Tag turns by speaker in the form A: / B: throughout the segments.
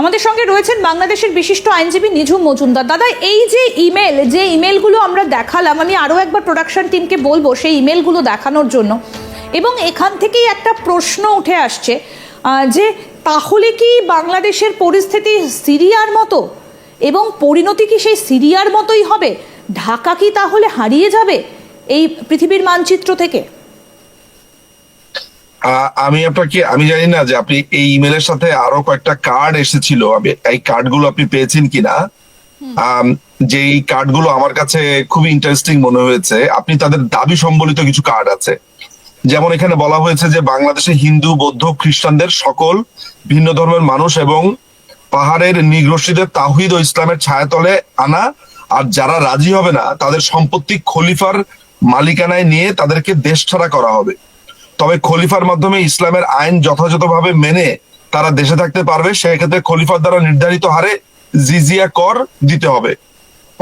A: আমাদের সঙ্গে রয়েছেন বাংলাদেশের বিশিষ্ট আইনজীবী নিঝুম মজুমদার। দাদা, এই যে ইমেলগুলো আমরা দেখালাম, আমি আরও একবার প্রোডাকশন টিমকে বলবো সেই ইমেলগুলো দেখানোর জন্য। এবং এখান থেকেই একটা প্রশ্ন উঠে আসছে যে তাহলে কি বাংলাদেশের পরিস্থিতি সিরিয়ার মতো, এবং পরিণতি কি সেই সিরিয়ার মতোই হবে? ঢাকা কি তাহলে হারিয়ে যাবে এই পৃথিবীর মানচিত্র থেকে?
B: আমি জানি না যে আপনি এই ইমেলের সাথে আরো কয়েকটা কার্ড এসেছিল, এই কার্ডগুলো আপনি পেয়েছেন কিনা। যে এই কার্ডগুলো আমার কাছে খুবই ইন্টারেস্টিং মনে হয়েছে। আপনি তাদের দাবি সম্বলিত কিছু কার্ড আছে, যেমন এখানে বলা হয়েছে যে বাংলাদেশে হিন্দু, বৌদ্ধ, খ্রিস্টানদের সকল ভিন্ন ধর্মের মানুষ এবং পাহাড়ের নৃগোষ্ঠীদের তাওহীদ ও ইসলামের ছায়াতলে আনা, আর যারা রাজি হবে না তাদের সম্পত্তি খলিফার মালিকানায় নিয়ে তাদেরকে দেশ ছাড়া করা হবে। তবে খলিফার মাধ্যমে ইসলামের আইন যথাযথভাবে মেনে তারা দেশে থাকতে পারবে। সেক্ষেত্রে খলিফার দ্বারা নির্ধারিত হারে জিজিয়া কর দিতে হবে।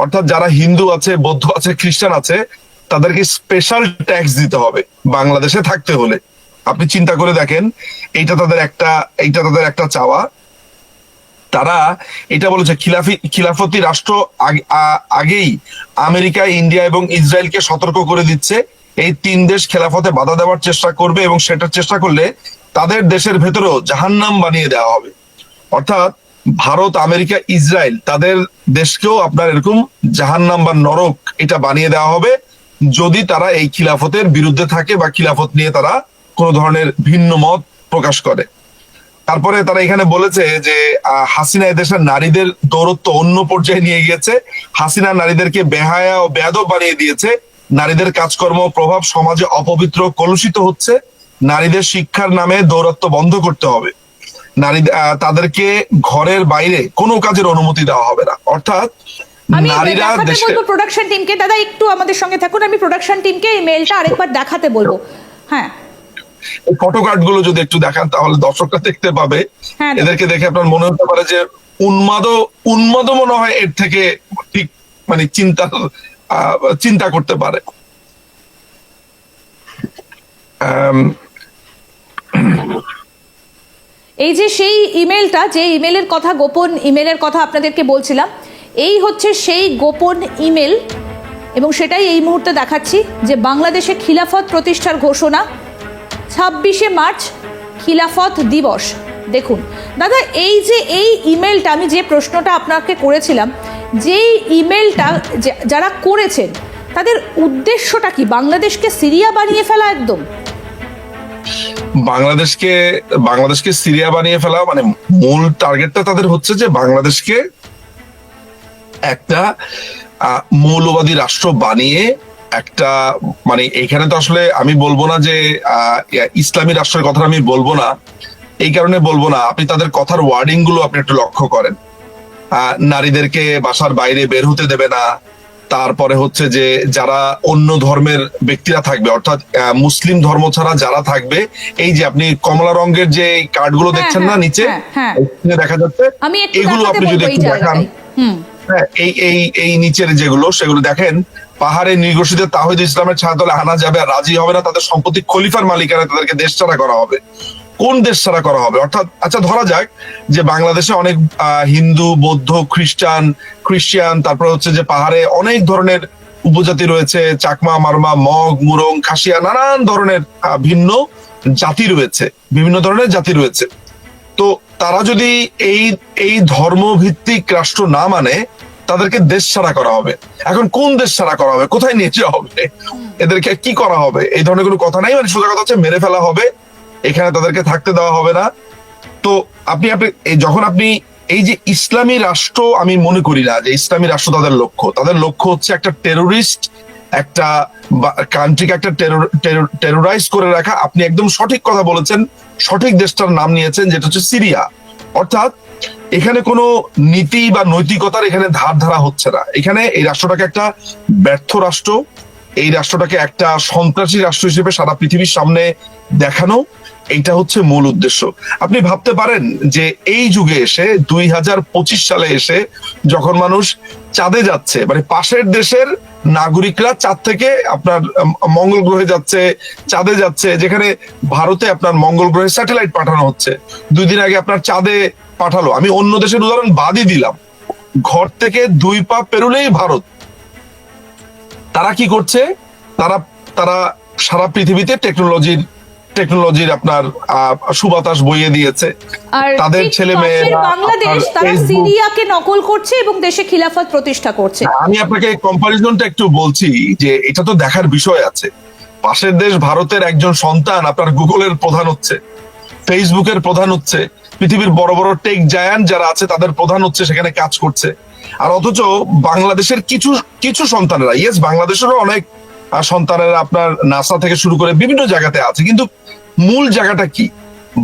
B: অর্থাৎ যারা হিন্দু আছে, বৌদ্ধ আছে, খ্রিস্টান আছে, তাদেরকে স্পেশাল ট্যাক্স দিতে হবে বাংলাদেশে থাকতে হলে। আপনি চিন্তা করে দেখেন, এইটা তাদের একটা চাওয়া। তারা এটা বলেছে খিলাফতি রাষ্ট্র আগেই আমেরিকা, ইন্ডিয়া এবং ইসরায়েলকে সতর্ক করে দিচ্ছে এই তিন দেশ খেলাফতে বাধা দেওয়ার চেষ্টা করবে, এবং সেটার চেষ্টা করলে তাদের দেশের ভেতরেও জাহান্নাম বানিয়ে দেওয়া হবে। অর্থাৎ ভারত, আমেরিকা, ইসরায়েল তাদের দেশকেও আপনার এরকম জাহান্নাম বা নরক এটা বানিয়ে দেওয়া হবে যদি তারা এই খিলাফতের বিরুদ্ধে থাকে বা খিলাফত নিয়ে তারা কোনো ধরনের ভিন্ন মত প্রকাশ করে। তারপরে তারা এখানে বলেছে যে হাসিনা এদেশের নারীদের দৌরত্ব অন্য পর্যায়ে নিয়ে গিয়েছে। হাসিনা নারীদেরকে বেহায়া ও বেয়াদব বানিয়ে দিয়েছে। নারীদের কাজকর্ম প্রভাব সমাজে অপবিত্র, কলুষিত হচ্ছে। নারীদের শিক্ষার নামে দৌরাত্ম্য বন্ধ করতে হবে। তাদেরকে ঘরের বাইরে কোনো কাজের অনুমতি দেওয়া হবে না। অর্থাৎ নারীরা দেশে,
A: প্রোডাকশন টিমকে, দাদা একটু আমাদের সঙ্গে থাকুন, আমি প্রোডাকশন টিমকে এই মেলটা আরেকবার দেখাতে বলবো। হ্যাঁ,
B: ফটো কার্ড গুলো যদি একটু দেখান তাহলে দর্শকরা দেখতে পাবে। এদেরকে দেখে আপনার মনে হতে পারে যে উন্মাদ মনে হয় এর থেকে ঠিক মানে চিন্তা করতে পারে।
A: এই যে সেই ইমেলটা, যে ইমেলের কথা, গোপন ইমেলের কথা আপনাদেরকে বলছিলাম, এই হচ্ছে সেই গোপন ইমেল, এবং সেটাই এই মুহূর্তে দেখাচ্ছি যে বাংলাদেশে খিলাফত প্রতিষ্ঠার ঘোষণা, 26শে মার্চ খিলাফত দিবস। দেখুন দাদা, এই যে এই ইমেলটা, আমি যে প্রশ্নটা আপনাকে করেছিলাম, যেই ইমেলটা যারা করেছেন তাদের উদ্দেশ্যটা কি? বাংলাদেশকে সিরিয়া বানিয়ে ফেলা? একদম
B: বাংলাদেশকে সিরিয়া বানিয়ে ফেলা, মানে মূল টার্গেটটা তাদের হচ্ছে যে বাংলাদেশকে একটা মৌলবাদী রাষ্ট্র বানিয়ে একটা, মানে এখানে তো আসলে আমি বলবো না যে ইসলামী রাষ্ট্রের কথা আমি বলবো না, এই কারণে বলবো না, আপনি তাদের কথার ওয়ার্ডিং গুলো আপনি একটু লক্ষ্য করেন। নারীদেরকে বাসার বাইরে বের হতে দেবে না। তারপরে হচ্ছে যে যারা অন্য ধর্মের ব্যক্তিরা থাকবে, অর্থাৎ মুসলিম ধর্ম ছাড়া যারা থাকবে, এই যে আপনি কমলা রঙের যে কার্ড গুলো দেখছেন না নিচে দেখা যাচ্ছে, এগুলো আপনি যদি একটু দেখান, হ্যাঁ, এই নিচের যেগুলো সেগুলো দেখেন, পাহাড়ে নৃগোষ্ঠীতে তাওহীদ ইসলামের ছায়াতলে আনা যাবে, আর রাজি হবে না তাদের সম্পত্তি খলিফার মালিকানায় তাদেরকে দেশ ছাড়া করা হবে। কোন দেশ ছাড়া করা হবে? অর্থাৎ আচ্ছা ধরা যাক যে বাংলাদেশে অনেক হিন্দু, বৌদ্ধ, খ্রিস্টান, তারপর হচ্ছে যে পাহাড়ে অনেক ধরনের উপজাতি রয়েছে, চাকমা, মারমা, মগ, মুরং, খাসিয়া, নানান ধরনের ভিন্ন জাতি রয়েছে, বিভিন্ন ধরনের জাতি রয়েছে। তো তারা যদি এই ধর্মভিত্তিক রাষ্ট্র না মানে, তাদেরকে দেশ ছাড়া করা হবে। এখন কোন দেশ ছাড়া করা হবে, কোথায় নিয়ে যাওয়া হবে, এদেরকে কি করা হবে, এই ধরনের কোনো কথা নাই। মানে সোজা কথা হচ্ছে মেরে ফেলা হবে, এখানে তাদেরকে থাকতে দেওয়া হবে না। তো যখন আপনি এই যে ইসলামী রাষ্ট্র, আমি মনে করি না যে ইসলামী রাষ্ট্র তাদের লক্ষ্য হচ্ছে একটা টেরোরিস্ট, একটা কান্ট্রিকে একটা টেরোরাইজ করে রাখা। আপনি একদম সঠিক কথা বলেছেন, সঠিক দেশটার নাম নিয়েছেন, যেটা হচ্ছে সিরিয়া। অর্থাৎ এখানে কোনো নীতি বা নৈতিকতার এখানে ধারা হচ্ছে না। এখানে এই রাষ্ট্রটাকে একটা ব্যর্থ রাষ্ট্র, এই রাষ্ট্রটাকে একটা সন্ত্রাসী রাষ্ট্র হিসেবে সারা পৃথিবীর সামনে দেখানো, এইটা হচ্ছে মূল উদ্দেশ্য। আপনি ভাবতে পারেন যে এই যুগে এসে 2025 সালে এসে যখন মানুষ চাঁদে যাচ্ছে, মানে পাশের দেশের নাগরিকরা চাঁদ থেকে আপনার মঙ্গল গ্রহে যাচ্ছে, চাঁদে যাচ্ছে, যেখানে ভারতে আপনার মঙ্গল গ্রহে স্যাটেলাইট পাঠানো হচ্ছে। 2 দিন আগে আপনার চাঁদে পাঠালো, আমি অন্য দেশের উদাহরণ বাদই দিলাম, ঘর থেকে 2 পা পেরুলেই ভারত। তারা কি করছে? তারা তারা সারা পৃথিবীতে টেকনোলজির আপনার সুবাতাস বইয়ে দিয়েছে।
A: আর
B: তাদের
A: ঠিক
B: ছেলে
A: পাশের
B: মেয়েরা
A: বাংলাদেশ
B: আপনার
A: তারা
B: Facebook-
A: সিরিয়াকে নকল করছে এবং দেশে খিলাফত প্রতিষ্ঠা করছে।
B: আমি আপনাকে কম্পারিজনটা একটু বলছি যে এটা তো দেখার বিষয় আছে। পাশের দেশ ভারতের একজন সন্তান আপনার গুগলের প্রধান হচ্ছে, ফেসবুকের প্রধান হচ্ছে, পৃথিবীর বড় বড় টেক জায়ান্ট যারা আছে তাদের প্রধান হচ্ছে, সেখানে কাজ করছে। আর অথচ বাংলাদেশের কিছু কিছু সন্তানেরা, ইয়েস বাংলাদেশেরও অনেক সন্তানেরা আপনার নাসা থেকে শুরু করে বিভিন্ন জায়গাতে আছে, কিন্তু মূল জায়গাটা কি?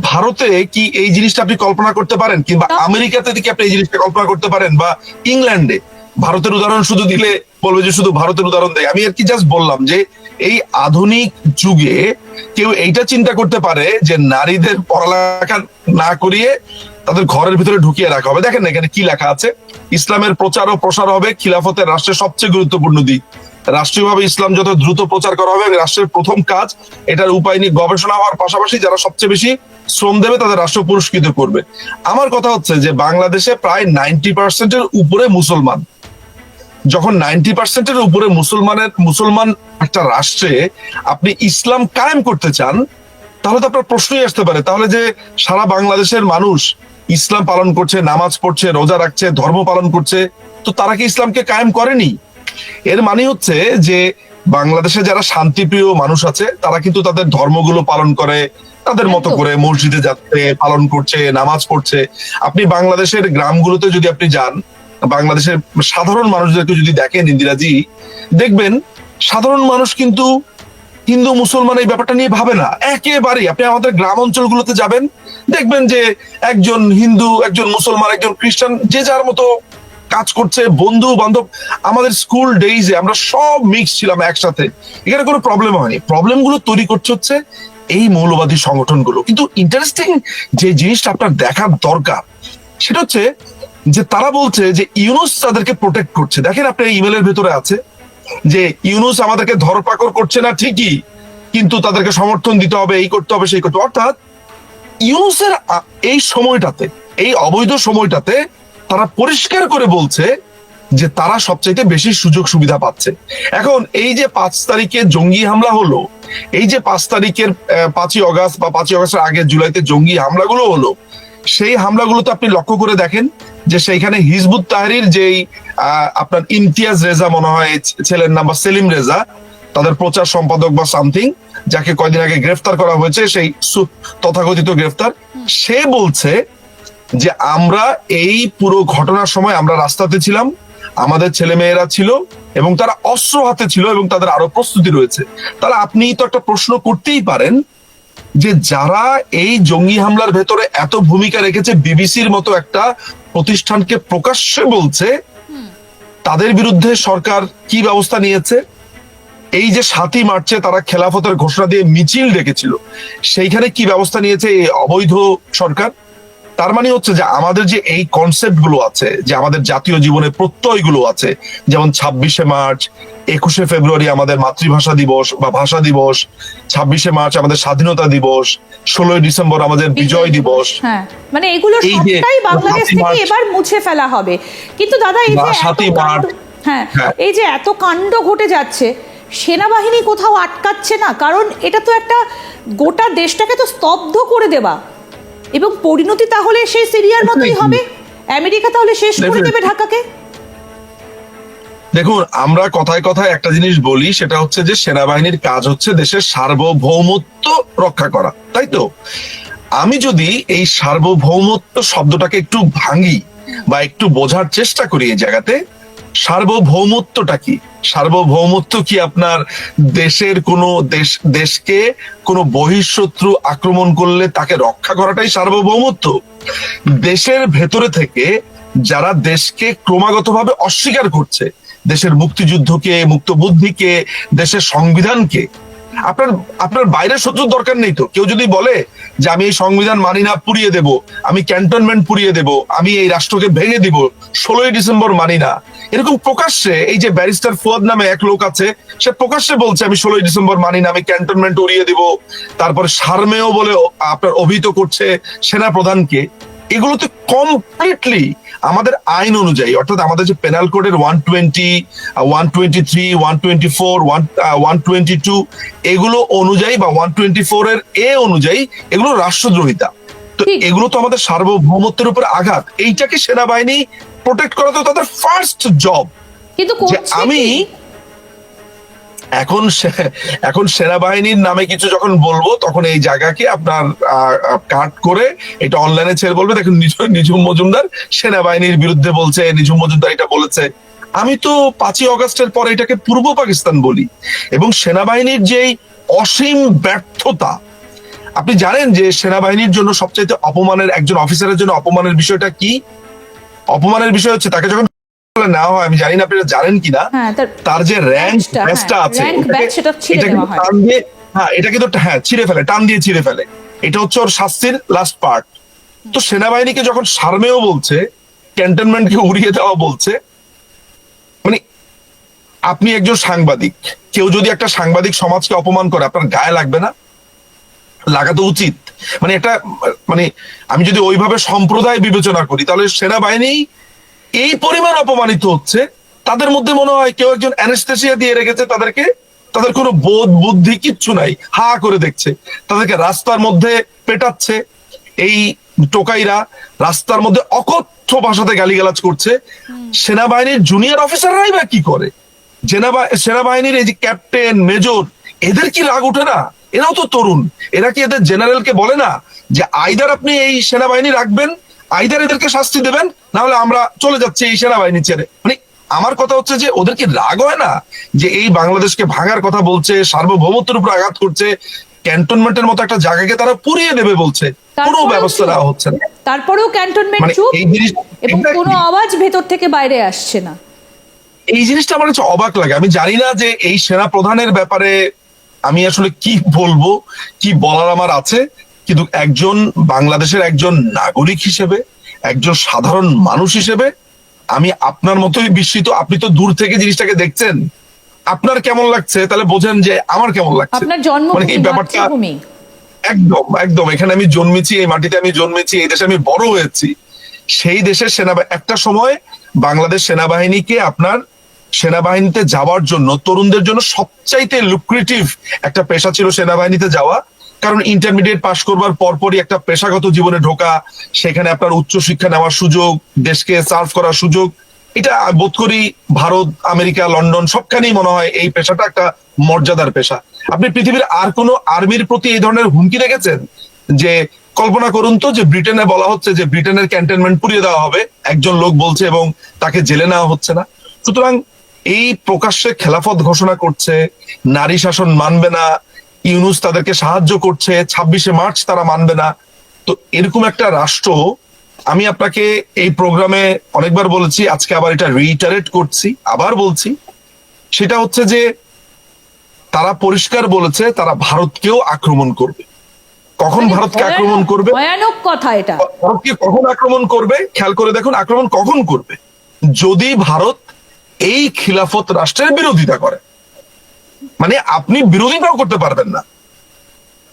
B: ভারতে কি এই জিনিসটা আপনি কল্পনা করতে পারেন? কিংবা আমেরিকাতে কি আপনি এই জিনিসটা কল্পনা করতে পারেন? বা ইংল্যান্ডে? ভারতের উদাহরণ শুধু দিলে বলবে যে শুধু ভারতের উদাহরণ দেয়। আমি আর কি জাস্ট বললাম যে এই আধুনিক যুগে কেউ এইটা চিন্তা করতে পারে যে নারীদের পড়ালেখা না করিয়ে তাদের ঘরের ভিতরে ঢুকিয়ে রাখা হবে। দেখেন না এখানে কি লেখা আছে, ইসলামের প্রচার ও প্রসার হবে খিলাফতের রাষ্ট্রের সবচেয়ে গুরুত্বপূর্ণ দিক। রাষ্ট্রীয়ভাবে ইসলাম যত দ্রুত প্রচার করা হবে রাষ্ট্রের প্রথম কাজ। এটার উপায় নিয়ে গবেষণা হওয়ার পাশাপাশি যারা সবচেয়ে বেশি শ্রম দেবে তাদের রাষ্ট্র পুরস্কৃত করবে। আমার কথা হচ্ছে যে বাংলাদেশে প্রায় 90% উপরে মুসলমান। যখন 90% উপরে মুসলমান একটা রাষ্ট্রে আপনি ইসলাম কায়েম করতে চান, তাহলে তো আপনার প্রশ্নই আসতে পারে, তাহলে যে সারা বাংলাদেশের মানুষ ইসলাম পালন করছে, নামাজ পড়ছে, রোজা রাখছে, ধর্ম পালন করছে, তো তারা কি ইসলামকে কায়েম করেনি? এর মানে হচ্ছে যে বাংলাদেশে যারা শান্তিপ্রিয় মানুষ আছে তারা কিন্তু তাদের ধর্মগুলো পালন করে, তাদের মতো করে মসজিদে যাচ্ছে, পালন করছে, নামাজ পড়ছে। আপনি বাংলাদেশের গ্রামগুলোতে যদি আপনি যান, বাংলাদেশের সাধারণ মানুষদেরকে যদি দেখেন ইন্দিরাজি, দেখবেন সাধারণ মানুষ কিন্তু হিন্দু মুসলমান এই ব্যাপারটা নিয়ে ভাবে না একেবারেই। আপনি আমাদের গ্রাম অঞ্চলগুলোতে যাবেন, দেখবেন যে একজন হিন্দু, একজন মুসলমান, একজন খ্রিস্টান যে যার মতো কাজ করছে, বন্ধু বান্ধব। আমাদের স্কুল ডেইজে আমরা সব মিক্স ছিলাম একসাথে, এখানে কোনো প্রবলেম হয়নি। প্রবলেমগুলো তৈরি করছে হচ্ছে এই মৌলবাদী সংগঠনগুলো। কিন্তু ইন্টারেস্টিং যে জিনিসটা আপনার দেখার দরকার সেটা হচ্ছে যে তারা বলছে যে ইউনুস তাদেরকে প্রোটেক্ট করছে। দেখেন আপনার ইমেলের ভেতরে আছে যে ইউনুস আমাদেরকে ধরপাকড় করছে না ঠিকই, কিন্তু তাদেরকে সমর্থন দিতে হবে, এই করতে হবে, সেই করতে হবে। অর্থাৎ ইউনুসের এই সময়টাতে, এই অবৈধ সময়টাতে তারা পরিষ্কার করে বলছে যে তারা সবচাইতে বেশি সুযোগ সুবিধা পাচ্ছে। এখন এই যে 5 তারিখে জঙ্গি হামলা হলো, এই যে 5 তারিখের 5ই অগাস্ট বা 5ই অগাস্টের আগে জুলাইতে জঙ্গি হামলাগুলো হলো, সেই হামলাগুলোতে আপনি লক্ষ্য করে দেখেন যে সেইখানে হিজবুত তাহরির যেই আপনার ইমতিয়াজ রেজা, মনে হয় ছেলের নাম, বা সেলিম রেজা, তাদের প্রচার সম্পাদক বা সামথিং, যাকে কয়দিন আগে গ্রেফতার করা হয়েছে, সেই তথাকথিত গ্রেফতার, সে বলছে যে আমরা এই পুরো ঘটনার সময় আমরা রাস্তাতে ছিলাম, আমাদের ছেলে মেয়েরা ছিল এবং তারা অস্ত্র হাতে ছিল এবং তাদের আরো প্রস্তুতি রয়েছে। তাহলে আপনি তো একটা প্রশ্ন করতেই পারেন যে যারা এই জঙ্গি হামলার ভেতরে এত ভূমিকা রেখেছে, বিবিসির মতো একটা প্রতিষ্ঠানকে প্রকাশ্যে বলছে, তাদের বিরুদ্ধে সরকার কি ব্যবস্থা নিয়েছে? এই যে 7ই মার্চে তারা খেলাফতের ঘোষণা দিয়ে মিছিল ডেকেছিল, সেইখানে কি ব্যবস্থা নিয়েছে এই অবৈধ সরকার? তার মানে হচ্ছে যে আমাদের যে এই কনসেপ্ট গুলো আছে, যে আমাদের জাতীয় জীবনে প্রত্যয়গুলো আছে, যেমন 26শে মার্চ, 21শে ফেব্রুয়ারি আমাদের মাতৃভাষা দিবস বা ভাষা দিবস, 26শে মার্চ আমাদের স্বাধীনতা দিবস, 16ই ডিসেম্বর আমাদের বিজয় দিবস,
A: হ্যাঁ, মানে এগুলো
B: এই যে
A: সবটাই বাংলাদেশ
B: 7ই
A: থেকে
B: মার্চ,
A: এবার মুছে ফেলা হবে। কিন্তু দাদা এই যে
B: 7ই মার্চ,
A: হ্যাঁ,
B: হ্যাঁ,
A: এই যে এত কাণ্ড ঘটে যাচ্ছে, সেনাবাহিনী কোথাও আটকাচ্ছে না? কারণ এটা তো একটা গোটা দেশটাকে তো স্তব্ধ করে দেওয়া, এবং পরিণতি তাহলে সেই সিরিয়ার মতোই হবে। আমেরিকা তাহলে শেষ করে দেবে ঢাকাকে।
B: দেখুন, আমরা কথায় কথায় একটা জিনিস বলি, সেটা হচ্ছে যে সেনাবাহিনীর কাজ হচ্ছে দেশের সার্বভৌমত্ব রক্ষা করা, তাই তো? আমি যদি এই সার্বভৌমত্ব শব্দটাকে একটু ভাঙি বা একটু বোঝার চেষ্টা করি এই জায়গাতে, সার্বভৌমত্বটা কি? সার্বভৌমত্ব কি আপনার দেশের কোনো দেশকে কোনো বহিঃশত্রু আক্রমণ করলে তাকে রক্ষা করাটাই সার্বভৌমত্ব? দেশের ভেতরে থেকে যারা দেশকে ক্রমাগতভাবে অস্বীকার করছে, দেশের মুক্তিযুদ্ধকে, মুক্তবুদ্ধিকে, দেশের সংবিধানকে, আপনার বাইরের শত্রুর দরকার নেই তো। কেউ যদি বলে যে আমি এই সংবিধান মানি না, পুড়িয়ে দেব, আমি ক্যান্টনমেন্ট পুড়িয়ে দেব, আমি এই রাষ্ট্রকে ভেঙে দিব, 16ই ডিসেম্বর মানি না, এরকম প্রকাশ্যে, এই যে ব্যারিস্টার ফুয়াদ নামে এক লোক আছে, সে প্রকাশ্যে বলছে আমি 16ই ডিসেম্বর মানি না, আমি ক্যান্টনমেন্ট উড়িয়ে দিব, তারপরে সারমেয় বলে আপনার অভিহিত করছে সেনা প্রধানকে। এগুলোতে কমপ্লিটলি আমাদের আইন অনুযায়ী, অর্থাৎ আমাদের যে পেনাল কোডের 120, 123, 124, 122 এগুলো অনুযায়ী বা 124 এর অনুযায়ী এগুলো রাষ্ট্রদ্রোহিতা। তো এগুলো তো আমাদের সার্বভৌমত্বের উপর আঘাত। এইটাকে সেনাবাহিনী প্রোটেক্ট করা তো তাদের ফার্স্ট জব।
A: কিন্তু
B: আমি এখন সেনাবাহিনীর নামে কিছু যখন বলবো তখন এই জায়গাকে আপনার কাট করে এটা অনলাইনে ছেড়ে বলবে দেখুন নিঝুম মজুমদার সেনাবাহিনীর বিরুদ্ধে বলছে, নিঝুম মজুমদার এটা বলেছে। আমি তো 5ই অগস্টের পরে এটাকে পূর্ব পাকিস্তান বলি। এবং সেনাবাহিনীর যেই অসীম ব্যর্থতা, আপনি জানেন যে সেনাবাহিনীর জন্য সবচাইতে অপমানের, একজন অফিসারের জন্য অপমানের বিষয়টা কি? অপমানের বিষয় হচ্ছে তাকে যখন নেওয়া হয়, আমি জানি না আপনারা জানেন কিনা, তার যে র্যাঙ্ক ব্যাচটা আছে এটা কিন্তু ছিঁড়ে ফেলে, টান দিয়ে ছিঁড়ে ফেলে। এটা হচ্ছে ওর শাস্তির লাস্ট পার্ট। তো সেনাবাহিনীকে যখন সারমেয় বলছে, ক্যান্টনমেন্টকে উড়িয়ে দেওয়া বলছে, মানে আপনি একজন সাংবাদিক, কেউ যদি একটা সাংবাদিক সমাজকে অপমান করে আপনার গায়ে লাগবে না? লাগাতো উচিত। মানে একটা মানে আমি যদি ওইভাবে সম্প্রদায় বিবেচনা করি তাহলে সেনাবাহিনী এই পরিমাণ অপমানিত হচ্ছে, তাদের মধ্যে মনে হয় কেউ একজন অ্যানেস্থেসিয়া দিয়ে রেখেছে তাদেরকে, তাদের কোনো বোধ বুদ্ধি কিচ্ছু নাই, হা করে দেখছে, তাদেরকে রাস্তার মধ্যে পেটাচ্ছে। এই টোকাইরা রাস্তার মধ্যে অকথ্য ভাষাতে গালিগালাজ করছে। সেনাবাহিনীর জুনিয়র অফিসাররাই বা কি করে? সেনাবাহিনীর এই যে ক্যাপ্টেন, মেজর, এদের কি রাগ ওঠে না? এরাও তো তরুণ, এরা কি এদের জেনারেলকে বলে না যে আইদার আপনি এই সেনাবাহিনী রাখবেন, আইদার এদেরকে শাস্তি দেবেন, না হলে আমরা চলে যাচ্ছি এই সেনাবাহিনী ছেড়ে? মানে আমার কথা হচ্ছে যে ওদের কি রাগ হয় না যে এই বাংলাদেশকে ভাঙার কথা বলছে, সার্বভৌমত্বের উপর আঘাত করছে, ক্যান্টনমেন্টের মতো একটা জায়গাকে তারা পুড়িয়ে দেবে বলছে, কোনো ব্যবস্থা নেওয়া হচ্ছে না।
A: তারপরেও ক্যান্টনমেন্ট চুপ এবং কোনো আওয়াজ ভেতর থেকে বাইরে আসছে না।
B: এই জিনিসটা আমার কাছে অবাক লাগে। আমি জানি না যে এই সেনা প্রধানের ব্যাপারে আমি আসলে কি বলবো, কি বলার আমার আছে, কিন্তু একজন বাংলাদেশের একজন নাগরিক হিসেবে, একজন সাধারণ মানুষ হিসেবে আমি আপনার মতোই বিস্মিত। আপনি তো দূর থেকে জিনিসটাকে দেখছেন, আপনার কেমন লাগছে তাহলে বোঝেন যে আমার কেমন লাগছে।
A: আপনার জন্মভূমি,
B: মানে এই ব্যাপারটা একদম একদম এখানে আমি জন্মেছি, এই মাটিতে আমি জন্মেছি, এই দেশে আমি বড় হয়েছি। সেই দেশের একটা সময় বাংলাদেশ সেনাবাহিনীকে আপনার সেনাবাহিনীতে যাওয়ার জন্য তরুণদের জন্য সবচাইতে লুক্রেটিভ একটা পেশা ছিল সেনাবাহিনীতে যাওয়া। কারণ ইন্টারমিডিয়েট পাশ করবার পরপরই একটা পেশাগত জীবনে ঢোকা, সেখানে আপনার উচ্চশিক্ষা নেওয়ার সুযোগ, দেশকে সার্ভ করার সুযোগ, এটা বোধ করি ভারত, আমেরিকা, লন্ডন সবখানেই মনে হয় এই পেশাটা একটা মর্যাদার পেশা। আপনি পৃথিবীর আর কোন আর্মির প্রতি এই ধরনের হুমকি রেখেছেন? যে কল্পনা করুন তো যে ব্রিটেনে বলা হচ্ছে যে ব্রিটেনের ক্যান্টনমেন্ট পুড়িয়ে দেওয়া হবে, একজন লোক বলছে, এবং তাকে জেলে নেওয়া হচ্ছে না। সুতরাং এই প্রকাশ্যে খেলাফত ঘোষণা করছে, নারী শাসন মানবে না, ইউনুস তাদেরকে সাহায্য করছে, 26শে মার্চ তারা মানবে না। তো এরকম একটা রাষ্ট্র, আমি আপনাকে এই প্রোগ্রামে অনেকবার বলেছি, আজকে আবার এটা রিইটারেট করছি, আবার বলছি, সেটা হচ্ছে যে তারা পরিষ্কার বলেছে তারা ভারতকেও আক্রমণ করবে। কখন ভারতকে আক্রমণ করবে?
A: ভয়ানক কথা এটা।
B: ভারতকে কখন আক্রমণ করবে খেয়াল করে দেখুন। আক্রমণ কখন করবে? যদি ভারত এই খিলাফত রাষ্ট্রের বিরোধিতা করে। মানে আপনি বিরোধিতাও করতে পারবেন না।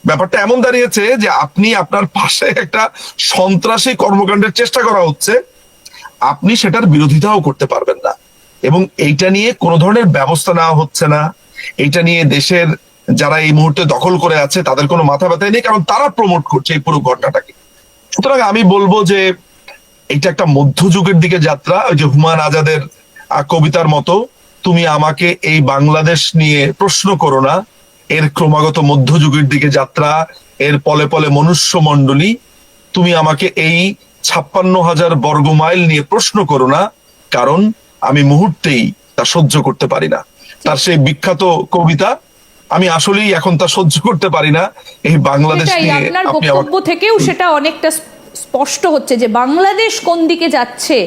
B: ব্যাপারটা এমন দাঁড়িয়েছে যে আপনি আপনার পাশে একটা সন্ত্রাসী কর্মকাণ্ডের চেষ্টা করা হচ্ছে, আপনি সেটার বিরোধিতাও করতে পারবেন না। এবং এইটা নিয়ে কোনো ধরনের ব্যবস্থা নেওয়া হচ্ছে না। এইটা নিয়ে দেশের যারা এই মুহূর্তে দখল করে আছে তাদের কোনো মাথা ব্যথাই নেই, কারণ তারা প্রমোট করছে এই পুরো ঘটনাটাকে। সুতরাং আমি বলবো যে এটা একটা মধ্যযুগের দিকে যাত্রা। ওই যে হুমায়ুন আজাদের কবিতার মতো, তুমি আমাকে এই বাংলাদেশ নিয়ে প্রশ্ন করো না, এর ক্রমাগত মধ্যযুগের দিকে যাত্রা, এর পলে পলে মনুষ্য মণ্ডলী, তুমি আমাকে এই 56,000 বর্গ মাইল নিয়ে প্রশ্ন করো না, কারণ আমি মুহূর্তেই তা সহ্য করতে পারি না। তার সেই বিখ্যাত কবিতা, আমি আসলেই এখন তা সহ্য করতে পারি না এই বাংলাদেশ নিয়ে।
A: আপনার বক্তব্য থেকেও সেটা অনেকটা স্পষ্ট হচ্ছে যে বাংলাদেশ কোন দিকে যাচ্ছে,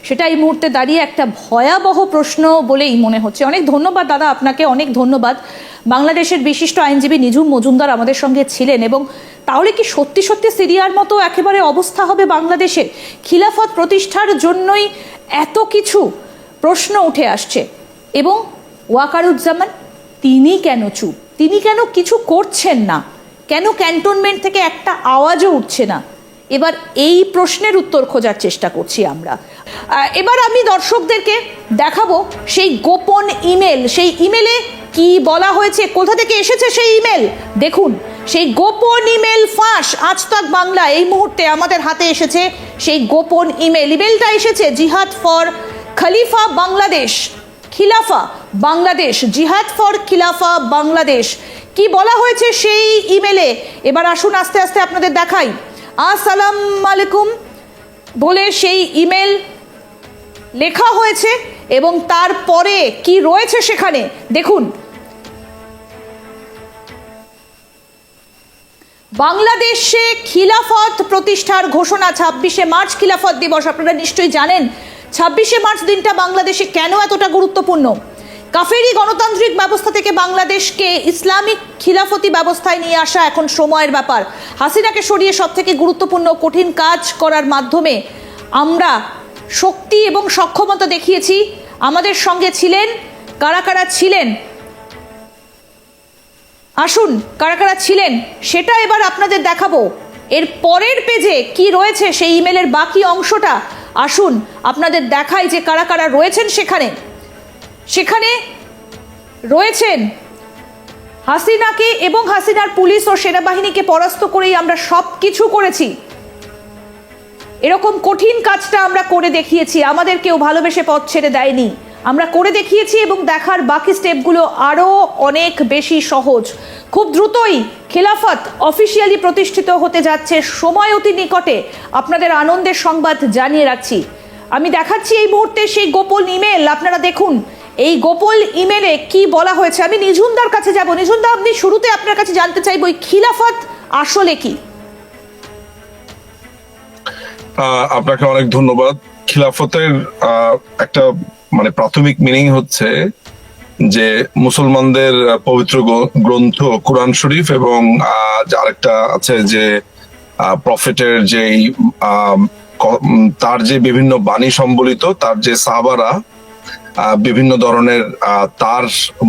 A: সেটা এই মুহূর্তে দাঁড়িয়ে একটা ভয়াবহ প্রশ্ন বলেই মনে হচ্ছে। অনেক ধন্যবাদ দাদা, আপনাকে অনেক ধন্যবাদ। বাংলাদেশের বিশিষ্ট আইনজীবী নিঝুম মজুমদার আমাদের সঙ্গে ছিলেন। এবং তাহলে কি সত্যি সত্যি সিরিয়ার মতো একেবারে অবস্থা হবে বাংলাদেশে? খিলাফত প্রতিষ্ঠার জন্যই এত কিছু প্রশ্ন উঠে আসছে। এবং ওয়াকারুজ্জামান, তিনি কেন চুপ? তিনি কেন কিছু করছেন না? কেন ক্যান্টনমেন্ট থেকে একটা আওয়াজও উঠছে না? এবার এই প্রশ্নের উত্তর খোঁজার চেষ্টা করছি আমরা। এবার আমি দর্শকদেরকে দেখাবো সেই গোপন ইমেল। সেই ইমেলে কি বলা হয়েছে, কোথা থেকে এসেছে সেই ইমেল। দেখুন, সেই গোপন ইমেল ফাঁস। আজ তাক বাংলা এই মুহূর্তে আমাদের হাতে এসেছে সেই গোপন ইমেল। ইমেলটা এসেছে জিহাদ ফর খলিফা বাংলাদেশ, খিলাফা বাংলাদেশ, জিহাদ ফর খিলাফা বাংলাদেশ। কি বলা হয়েছে সেই ইমেলে এবার আসুন আস্তে আস্তে আপনাদের দেখাই। আসসালামু আলাইকুম বলে সেই ইমেল লেখা হয়েছে এবং তারপরে কি রয়েছে সেখানে দেখুন। বাংলাদেশে খিলাফত প্রতিষ্ঠার ঘোষণা, 26শে মার্চ খিলাফত দিবস। আপনারা নিশ্চয়ই জানেন 26শে মার্চ দিনটা বাংলাদেশে কেন এতটা গুরুত্বপূর্ণ। কাফেরি গণতান্ত্রিক ব্যবস্থা থেকে বাংলাদেশকে ইসলামিক খিলাফতি ব্যবস্থায় নিয়ে আসা এখন সময়ের ব্যাপার। হাসিনাকে সরিয়ে সব থেকে গুরুত্বপূর্ণ কঠিন কাজ করার মাধ্যমে আমরা শক্তি এবং সক্ষমতা দেখিয়েছি। আমাদের সঙ্গে ছিলেন কারা কারা ছিলেন, আসুন কারা কারা ছিলেন সেটা এবার আপনাদের দেখাবো। এর পরের পেজে কি রয়েছে সেই ইমেলের বাকি অংশটা আসুন আপনাদের দেখাই যে কারা কারা রয়েছেন সেখানে। সেখানে রয়েছেন হাসিনাকে এবং হাসিনার পুলিশ ও সেনাবাহিনীকে পরাস্ত করেই আমরা সব কিছু করেছি। এরকম কঠিন কাজটা আমরা করে দেখিয়েছি, আমাদের কেউ ভালোবেসে পথ ছেড়ে দেয়নি, আমরা করে দেখিয়েছি এবং দেখার বাকি স্টেপগুলো আরও অনেক বেশি সহজ। খুব দ্রুতই খেলাফত অফিসিয়ালি প্রতিষ্ঠিত হতে যাচ্ছে, সময় অতি নিকটে। আপনাদের আনন্দের সংবাদ জানিয়ে রাখছি। আমি দেখাচ্ছি এই মুহূর্তে সেই গোপন ইমেল, আপনারা দেখুন এই গোপন ইমেলে কি বলা হয়েছে। আমি নিঝুমদার কাছে যাব। নিঝুমদা, আপনি শুরুতে আপনার কাছে জানতে চাইব এই খিলাফত আসলে কি?
B: আপনাকে অনেক ধন্যবাদ। খিলাফতের একটা মানে প্রাথমিক মিনিং হচ্ছে যে মুসলমানদের পবিত্র গ্রন্থ কোরআন শরীফ এবং আরেকটা আছে যে প্রফেটের যেই তার যে বিভিন্ন বাণী সম্বলিত তার যে সাহাবারা বিভিন্ন ধরনের তার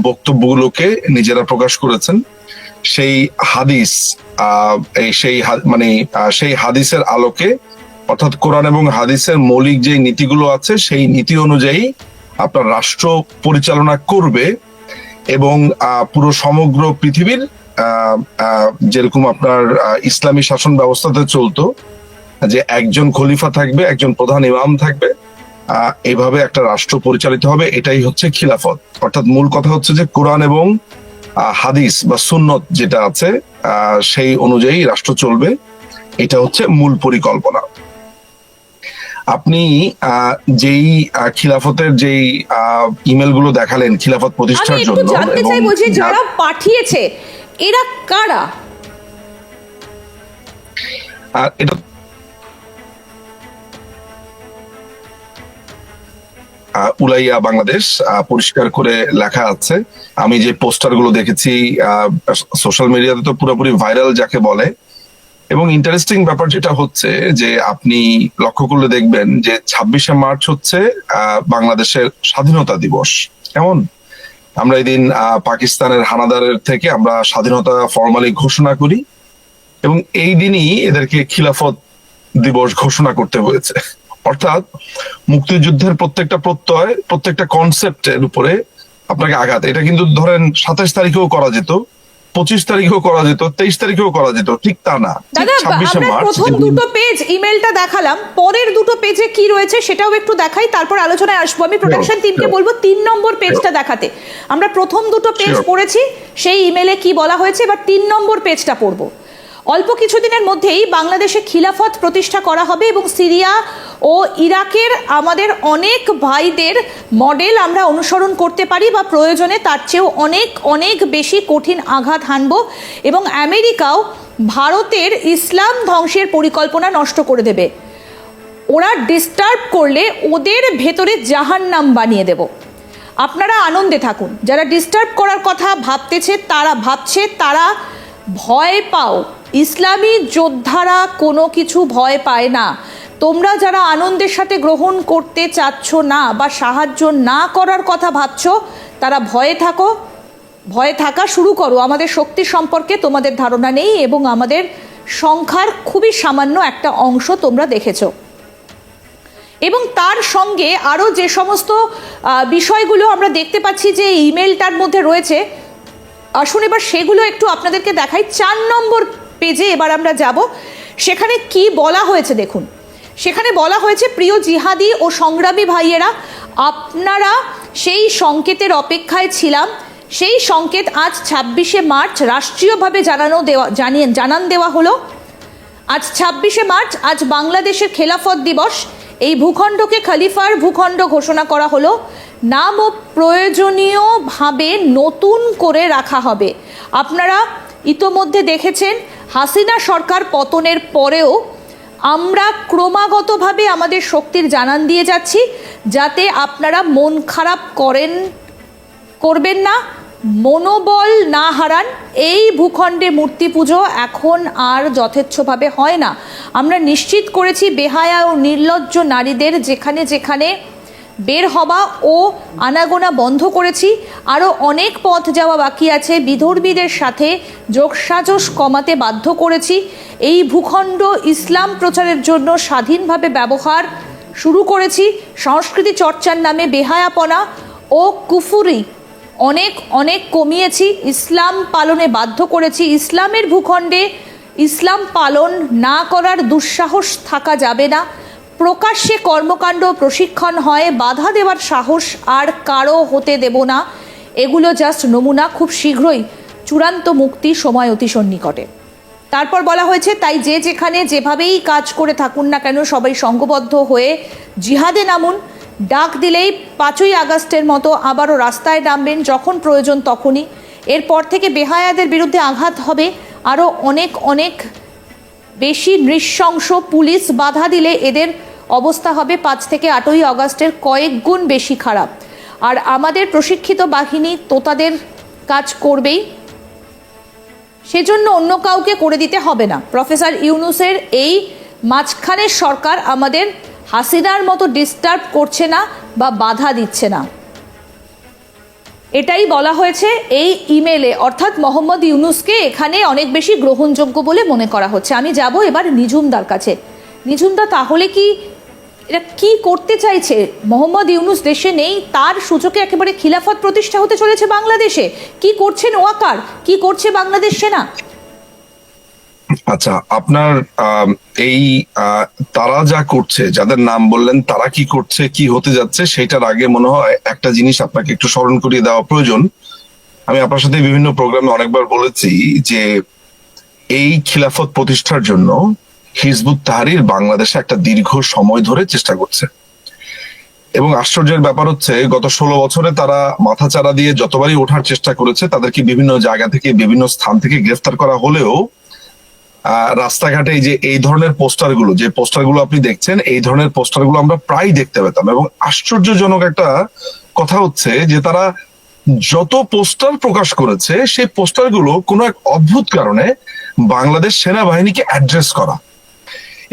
B: বক্তব্যগুলোকে নিজেরা প্রকাশ করেছেন, সেই হাদিস সেই হাদিসের আলোকে, অর্থাৎ কোরআন এবং হাদিসের মৌলিক যে নীতিগুলো আছে সেই নীতি অনুযায়ী আপনার রাষ্ট্র পরিচালনা করবে এবং পুরো সমগ্র পৃথিবীর যেরকম আপনার ইসলামী শাসন ব্যবস্থাতে চলতো যে একজন খলিফা থাকবে, একজন প্রধান ইমাম থাকবে, এইভাবে একটা রাষ্ট্র পরিচালিত হবে। এটাই হচ্ছে খিলাফত। অর্থাৎ মূল কথা হচ্ছে যে কোরআন এবং হাদিস বা সুন্নত যেটা আছে সেই অনুযায়ী রাষ্ট্র চলবে, এটা হচ্ছে মূল পরিকল্পনা। আপনি যেই খিলাফতের যেই ইমেল গুলো দেখালেন খিলাফত প্রতিষ্ঠার জন্য,
A: জানতে চাইবো যে যারা পাঠিয়েছে এরা কারা?
B: এটা উলাইয়া বাংলাদেশ পরিষ্কার করে লেখা আছে। আমি যে পোস্টার গুলো দেখেছি সোশ্যাল মিডিয়াতে তো পুরোপুরি ভাইরাল যাকে বলে। এবং ইন্টারেস্টিং ব্যাপার যেটা হচ্ছে যে আপনি লক্ষ্য করলে দেখবেন যে 26শে মার্চ হচ্ছে বাংলাদেশের স্বাধীনতা দিবস। কেমন আমরা এই দিন পাকিস্তানের হানাদারের থেকে আমরা স্বাধীনতা ফর্মালি ঘোষণা করি এবং এই দিনই এদেরকে খিলাফত দিবস ঘোষণা করতে হয়েছে। অর্থাৎ মুক্তিযুদ্ধের প্রত্যেকটা প্রত্যয়, প্রত্যেকটা কনসেপ্টের উপরে আপনাকে আঘাত। এটা কিন্তু ধরেন 27 তারিখেও করা যেত, 25 তারিখেও করা যেত, 23 তারিখেও করা যেত, ঠিক তা না। 26শে মার্চ
A: প্রথম দুটো পেজ ইমেলটা দেখালাম, পরের দুটো পেজে কি রয়েছে সেটাও একটু দেখাই, তারপর আলোচনায় আসবো। আমি প্রোডাকশন টিমকে বলবো 3 নম্বর পেজটা দেখাতে। আমরা প্রথম দুটো পেজ পড়েছি, সেই ইমেলে কি বলা হয়েছে, এবার 3 নম্বর পেজটা পড়বো। অল্প কিছুদিনের মধ্যেই বাংলাদেশে খিলাফত প্রতিষ্ঠা করা হবে এবং সিরিয়া ও ইরাকের আমাদের অনেক ভাইদের মডেল আমরা অনুসরণ করতে পারি বা প্রয়োজনে তার চেয়েও অনেক অনেক বেশি কঠিন আঘাত হানব এবং আমেরিকাও ভারতের ইসলাম ধ্বংসের পরিকল্পনা নষ্ট করে দেবে। ওরা ডিস্টার্ব করলে ওদের ভেতরে জাহান্নাম বানিয়ে দেব। আপনারা আনন্দে থাকুন। যারা ডিস্টার্ব করার কথা ভাবছে তারা ভয় পাও। ইসলামী যোদ্ধারা কোনো কিছু ভয় পায় না। তোমরা যারা আনন্দের সাথে গ্রহণ করতে চাচ্ছ না বা সাহায্য না করার কথা ভাবছো, তারা ভয়ে থাকা শুরু করো। আমাদের শক্তি সম্পর্কে তোমাদের ধারণা নেই এবং আমাদের সংখ্যার খুবই সামান্য একটা অংশ তোমরা দেখেছো। এবং তার সঙ্গে আরও যে সমস্ত বিষয়গুলো আমরা দেখতে পাচ্ছি যে ইমেলটার মধ্যে রয়েছে, আসুন এবার সেগুলো একটু আপনাদেরকে দেখাই। 4 নম্বর পেজে এবার আমরা যাব, সেখানে কি বলা হয়েছে দেখুন। সেখানে বলা হয়েছে, প্রিয় জিহাদি ও সংগ্রামী ভাইয়েরা, আপনারা সেই সংকেতের অপেক্ষায় ছিলাম। সেই সংকেত আজ 26শে মার্চ রাষ্ট্রীয়ভাবে জানান দেওয়া হলো। আজ 26শে মার্চ, আজ বাংলাদেশের খেলাফত দিবস। এই ভূখণ্ডকে খলিফার ভূখণ্ড ঘোষণা করা হলো। নামও প্রয়োজনীয়ভাবে নতুন করে রাখা হবে। আপনারা ইতোমধ্যে দেখেছেন, হাসিনা সরকার পতনের পরেও আমরা ক্রমাগতভাবে আমাদের শক্তির জানান দিয়ে যাচ্ছি, যাতে আপনারা মন খারাপ করবেন না, মনোবল না হারান। এই ভূখণ্ডে মূর্তি পুজো এখন আর যথেচ্ছভাবে হয় না। আমরা নিশ্চিত করেছি বেহায়া ও নির্লজ্জ নারীদের যেখানে যেখানে বের হওয়া ও আনাগোনা বন্ধ করেছি। আরও অনেক পথ যাওয়া বাকি আছে। বিধর্মীদের সাথে যোগসাজশ কমাতে বাধ্য করেছি। এই ভূখণ্ড ইসলাম প্রচারের জন্য স্বাধীনভাবে ব্যবহার শুরু করেছি। সংস্কৃতি চর্চার নামে বেহায়াপনা ও কুফুরি অনেক কমিয়েছি। ইসলাম পালনে বাধ্য করেছি। ইসলামের ভূখণ্ডে ইসলাম পালন না করার দুঃসাহস থাকা যাবে না। প্রকাশ্যে কর্মকাণ্ড প্রশিক্ষণ হয়, বাধা দেওয়ার সাহস আর কারো হতে দেব না। এগুলো জাস্ট নমুনা, খুব শীঘ্রই চূড়ান্ত মুক্তি সময় অতি সন্নিকটে। তারপর বলা হয়েছে, তাই যে যেখানে যেভাবেই কাজ করে থাকুন না কেন, সবাই সংঘবদ্ধ হয়ে জিহাদে নামুন। ডাক দিলেই 5ই আগস্টের মতো আবারও রাস্তায় নামবেন, যখন প্রয়োজন তখনই। এরপর থেকে বেহায়াদের বিরুদ্ধে আঘাত হবে আরও অনেক বেশি নৃশংস। পুলিশ বাধা দিলে এদের অবস্থা হবে 5 থেকে 8ই আগস্টের কয়েক গুণ বেশি খারাপ। আর আমাদের প্রশিক্ষিত বাহিনী তো তাদের কাজ করবেই, সেজন্য অন্য কাউকে করে দিতে হবে না। প্রফেসর ইউনূসের এই মাঝখানের সরকার আমাদের হাসিনার মতো ডিস্টার্ব করছে না বা বাধা দিচ্ছে না। এটাই বলা হয়েছে এই ইমেলে, অর্থাৎ মোহাম্মদ ইউনূসকে এখানে অনেক বেশি গ্রহণযোগ্য বলে মনে করা হচ্ছে। আমি যাব এবার নিঝুমদার কাছে। নিঝুমদা, তাহলে কি এটা কি করতে চাইছে? মোহাম্মদ ইউনূস দেশে নেই, তার সূচকে একেবারে খিলাফত প্রতিষ্ঠা হতে চলেছে বাংলাদেশে। কি করছেন ওয়াকার, কি করছে বাংলাদেশ সেনা?
B: আচ্ছা, আপনার এই তারা যা করছে, যাদের নাম বললেন, তারা কি করছে, কি হতে যাচ্ছে, সেটার আগে মনে হয় একটা জিনিস আপনাকে একটু স্মরণ করিয়ে দেওয়া প্রয়োজন। আমি আপনার সাথে বিভিন্ন প্রোগ্রামে অনেকবার বলেছি যে এই খিলাফত প্রতিষ্ঠার জন্য হিজবুত তাহরির বাংলাদেশে একটা দীর্ঘ সময় ধরে চেষ্টা করছে। এবং আশ্চর্যের ব্যাপার হচ্ছে, গত 16 বছরে তারা মাথাচাড়া দিয়ে যতবারই ওঠার চেষ্টা করেছে, তাদেরকে বিভিন্ন জায়গা থেকে, বিভিন্ন স্থান থেকে গ্রেফতার করা হলেও রাস্তাঘাটে এই ধরনের পোস্টারগুলো, যে পোস্টারগুলো আপনি দেখছেন, এই ধরনের পোস্টারগুলো আমরা প্রায় দেখতে পেতাম। এবং আশ্চর্যজনক একটা কথা হচ্ছে যে তারা যত পোস্টার প্রকাশ করেছে, সেই পোস্টারগুলো কোনো এক অদ্ভুত কারণে বাংলাদেশ সেনাবাহিনীকে অ্যাড্রেস করা।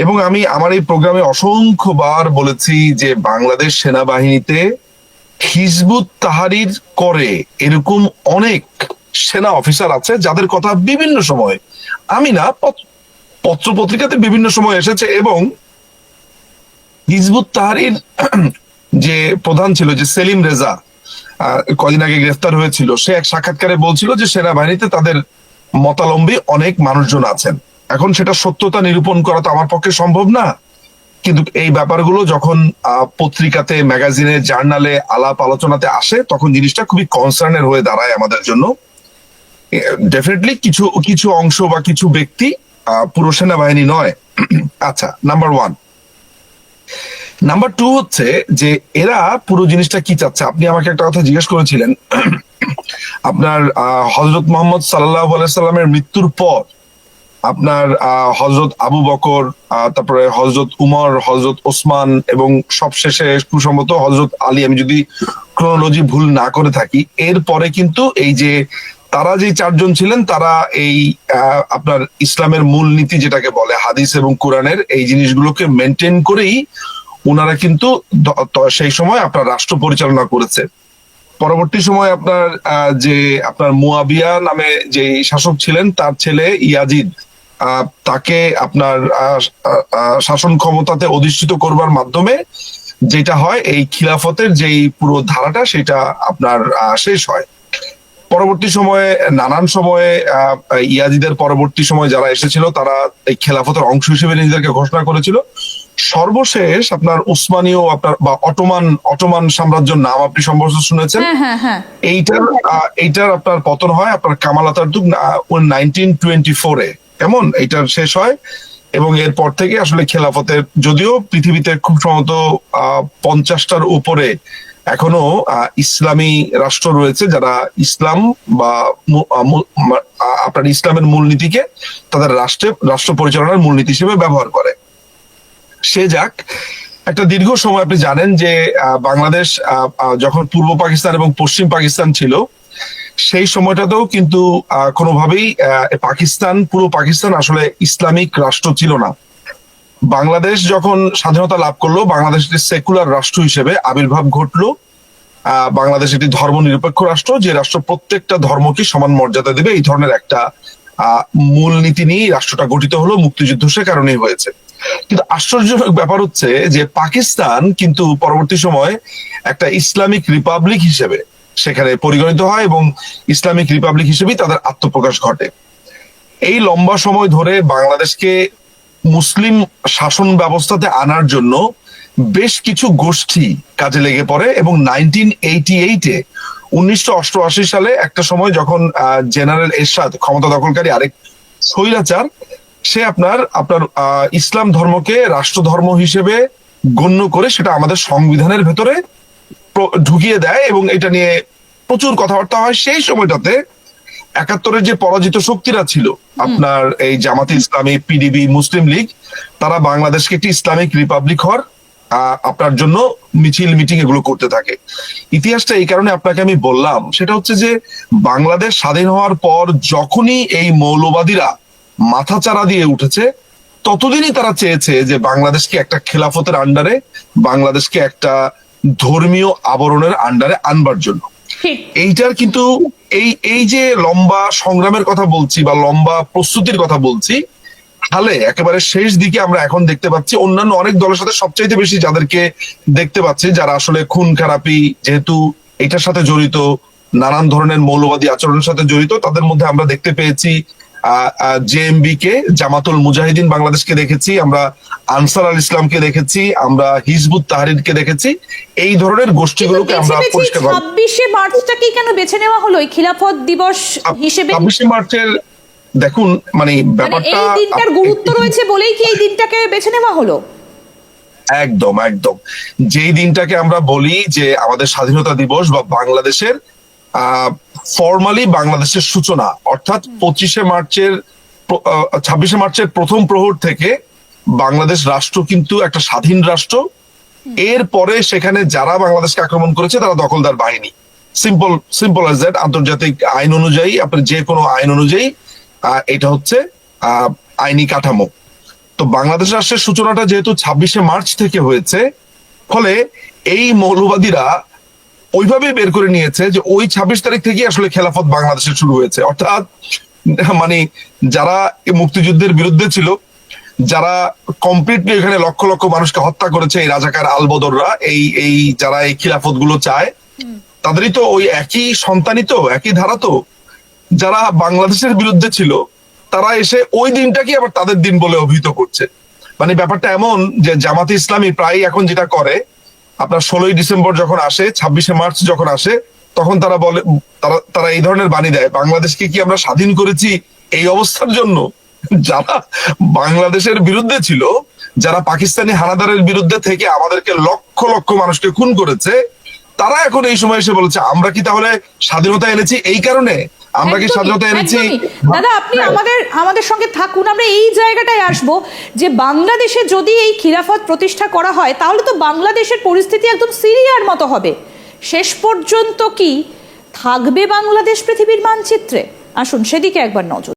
B: এবং আমি আমার এই প্রোগ্রামে অসংখ্যবার বলেছি যে বাংলাদেশ সেনাবাহিনীতে হিজবুত তাহরির করে এরকম অনেক সেনা অফিসার আছে, যাদের কথা বিভিন্ন সময়, আমি না, পত্র পত্রিকাতে বিভিন্ন সময় এসেছে। এবং হিজবুত তাহরির যে প্রধান ছিল, যে সেলিম রেজা, কদিন আগে গ্রেফতার হয়েছিল, সে এক সাক্ষাৎকারে বলছিল যে সেনাবাহিনীতে তাদের মতালম্বী অনেক মানুষজন আছেন। এখন সেটা সত্যতা নিরূপণ করা তো আমার পক্ষে সম্ভব না, কিন্তু এই ব্যাপারগুলো যখন পত্রিকাতে, ম্যাগাজিনে, জার্নালে, আলাপ আলোচনাতে আসে, তখন জিনিসটা খুবই কনসার্নের হয়ে দাঁড়ায় আমাদের জন্য। ডেফিনেটলি কিছু অংশ বা কিছু ব্যক্তি, পুরো সেনাবাহিনী নয়। আচ্ছা, নাম্বার 1। নাম্বার 2 হচ্ছে যে এরা পুরো জিনিসটা কি চাচ্ছে। আপনি আমাকে একটা কথা জিজ্ঞেস করেছিলেন, আপনার হযরত মুহাম্মদ সাল্লাল্লাহু আলাইহি সাল্লামের মৃত্যুর পর আপনার হযরত আবু বকর, তারপরে হযরত উমর, হযরত ওসমান এবং সবশেষে কুসম্মত হযরত আলী, আমি যদি ক্রোনোলজি ভুল না করে থাকি, এরপরে কিন্তু এই যে তারা যে 4 জন ছিলেন, তারা এই আপনার ইসলামের মূল নীতি যেটাকে বলে হাদিস এবং কোরআনের এই জিনিসগুলোকে মেনটেন করেই ওনারা কিন্তু সেই সময় আপনার রাষ্ট্র পরিচালনা করেছে। পরবর্তী সময় আপনার মুয়াবিয়া নামে যে শাসক ছিলেন, তার ছেলে ইয়াজিদ তাকে আপনার শাসন ক্ষমতাতে অধিষ্ঠিত করবার মাধ্যমে যেটা হয়, এই খিলাফতের যেই পুরো ধারাটা সেটা আপনার শেষ হয়। পরবর্তী সময়ে নানান সময়ে ইয়াজিদের পরবর্তী সময় যারা এসেছিল তারা এই খেলাফতের অংশ হিসেবে নিজেদেরকে ঘোষণা করেছিল। সর্বশেষ আপনার উসমানীয় আপনার বা অটোমান সাম্রাজ্যের নাম আপনি সম্ভবত শুনেছেন। এইটার আপনার পতন হয় আপনার কামাল আতাতুর্ক 1924-এ, কেমন এইটার শেষ হয়। এবং এরপর থেকে আসলে খেলাফতের, যদিও পৃথিবীতে খুব সম্ভবত 50টার উপরে এখনো ইসলামী রাষ্ট্র রয়েছে যারা ইসলাম বা আপনার ইসলামের মূলনীতিকে তাদের রাষ্ট্র পরিচালনার মূলনীতি হিসেবে ব্যবহার করে। সে যাক, একটা দীর্ঘ সময় আপনি জানেন যে বাংলাদেশ যখন পূর্ব পাকিস্তান এবং পশ্চিম পাকিস্তান ছিল, সেই সময়টাতেও কিন্তু কোনোভাবেই পুরো পাকিস্তান আসলে ইসলামিক রাষ্ট্র ছিল না। বাংলাদেশ যখন স্বাধীনতা লাভ করলো, বাংলাদেশ একটি সেকুলার রাষ্ট্র হিসেবে আবির্ভাব ঘটলো। বাংলাদেশ একটি ধর্মনিরপেক্ষ রাষ্ট্র, যে রাষ্ট্র প্রত্যেকটা ধর্মকে সমান মর্যাদা দেবে, এই ধরনের একটা মূলনীতি নিয়ে রাষ্ট্রটা গঠিত হলো। মুক্তিযুদ্ধ সে কারণেই হয়েছে। কিন্তু আশ্চর্যজনক ব্যাপার হচ্ছে যে পাকিস্তান কিন্তু পরবর্তী সময় একটা ইসলামিক রিপাবলিক হিসেবে সেখানে পরিগণিত হয় এবং ইসলামিক রিপাবলিক হিসেবেই তাদের আত্মপ্রকাশ ঘটে। এই লম্বা সময় ধরে বাংলাদেশকে মুসলিম শাসন ব্যবস্থাতে আনার জন্য বেশ কিছু গোষ্ঠী কাজে লেগে পড়ে এবং 1988 সালে একটা সময় যখন জেনারেল এরশাদ, ক্ষমতা দখলকারী আরেক স্বৈরাচার, সে আপনার ইসলাম ধর্মকে রাষ্ট্র ধর্ম হিসেবে গণ্য করে সেটা আমাদের সংবিধানের ভেতরে ঢুকিয়ে দেয় এবং এটা নিয়ে প্রচুর কথাবার্তা হয়। সেই সময়টাতে 71-এর যে পরাজিত শক্তিরা ছিল আপনার এই জামাতে ইসলামী, পিডিবি, মুসলিম লীগ, তারা বাংলাদেশকে একটি ইসলামিক রিপাবলিক হওয়ার আপনার জন্য মিছিল মিটিং এগুলো করতে থাকে। ইতিহাসটা এই কারণে আপনাকে আমি বললাম, সেটা হচ্ছে যে বাংলাদেশ স্বাধীন হওয়ার পর যখনই এই মৌলবাদীরা মাথাচাড়া দিয়ে উঠেছে, ততদিনই তারা চেয়েছে যে বাংলাদেশকে একটা খেলাফতের আন্ডারে, বাংলাদেশকে একটা ধর্মীয় আবরণের আন্ডারে আনবার জন্য। এইটার কিন্তু এই যে লম্বা সংগ্রামের কথা বলছি বা লম্বা প্রস্তুতির কথা বলছি, হালে একেবারে শেষ দিকে আমরা এখন দেখতে পাচ্ছি অন্যান্য অনেক দলের সাথে সবচাইতে বেশি যাদেরকে দেখতে পাচ্ছি যারা আসলে খুন খারাপি যেহেতু এটার সাথে জড়িত, নানান ধরনের মৌলবাদী আচরণের সাথে জড়িত, তাদের মধ্যে আমরা দেখতে পেয়েছি জেএমবি কে, জামাতুল মুজাহিদিন বাংলাদেশকে দেখেছি, আমরা আনসার আল ইসলামকে দেখেছি, আমরা হিজবুত তাহরিরকে দেখেছি। এই ধরনের গোষ্ঠীগুলোকে আমরা পরিষ্কার
A: 26শে মার্চটাকে কেন বেছে নেওয়া হলো এই খিলাফত দিবস হিসেবে?
B: 26শে মার্চের দেখুন মানে ব্যাপারটা,
A: এই দিনটার গুরুত্ব রয়েছে বলেই কি এই দিনটাকে বেছে নেওয়া হলো?
B: একদম একদম। যেই দিনটাকে আমরা বলি যে আমাদের স্বাধীনতা দিবস বা বাংলাদেশের ফর্মালি বাংলাদেশের সূচনা, অর্থাৎ 26শে মার্চের 26শে মার্চের প্রথম প্রহর থেকে বাংলাদেশ রাষ্ট্র কিন্তু একটা স্বাধীন রাষ্ট্র। এরপরে সেখানে যারা বাংলাদেশকে আক্রমণ করেছে তারা দখলদার বাহিনী। Simple as that. আন্তর্জাতিক আইন অনুযায়ী, আপনার যে কোনো আইন অনুযায়ী এটা হচ্ছে আইনি কাঠামো। তো বাংলাদেশ রাষ্ট্রের সূচনাটা যেহেতু 26শে মার্চ থেকে হয়েছে, ফলে এই মৌলবাদীরা ওইভাবে বের করে নিয়েছে যে ওই 26 তারিখ থেকে আসলে খেলাফত বাংলাদেশে শুরু হয়েছে। অর্থাৎ মানে যারা মুক্তিযুদ্ধের বিরুদ্ধে ছিল, যারা কমপ্লিটলি এখানে লক্ষ লক্ষ মানুষকে হত্যা করেছে, এই রাজাকার আলবদররা, এই যারা এই খিলাফত গুলো চায়, তাদেরই তো ওই একই সন্তানই তো, একই ধারা তো। যারা বাংলাদেশের বিরুদ্ধে ছিল তারা এসে ওই দিনটাকে আবার তাদের দিন বলে অভিহিত করছে। মানে ব্যাপারটা এমন যে জামাতে ইসলামী প্রায় এখন যেটা করে, আপনার 16ই ডিসেম্বর যখন আসে, 26শে মার্চ যখন আসে, তখন তারা বলে, তারা এই ধরনের বাণী দেয়, বাংলাদেশকে কি আমরা স্বাধীন করেছি এই অবস্থার জন্য? যারা বাংলাদেশের বিরুদ্ধে ছিল, যারা পাকিস্তানি হানাদারের বিরুদ্ধে থেকে আমাদেরকে লক্ষ লক্ষ মানুষকে খুন করেছে, তারা এখন এই সময় এসে বলছে আমরা কি তাহলে স্বাধীনতা এনেছি এই কারণে? আমরা কি স্বাধীনতা এনেছি?
A: দাদা, আপনি আমাদের সঙ্গে থাকুন, আমরা এই জায়গাটায় আসব যে বাংলাদেশে যদি এই খিলাফত প্রতিষ্ঠা করা হয় তাহলে তো বাংলাদেশের পরিস্থিতি একদম সিরিয়ার মতো হবে। শেষ পর্যন্ত কি থাকবে বাংলাদেশ পৃথিবীর মানচিত্রে? আসুন সেদিকে একবার নজর।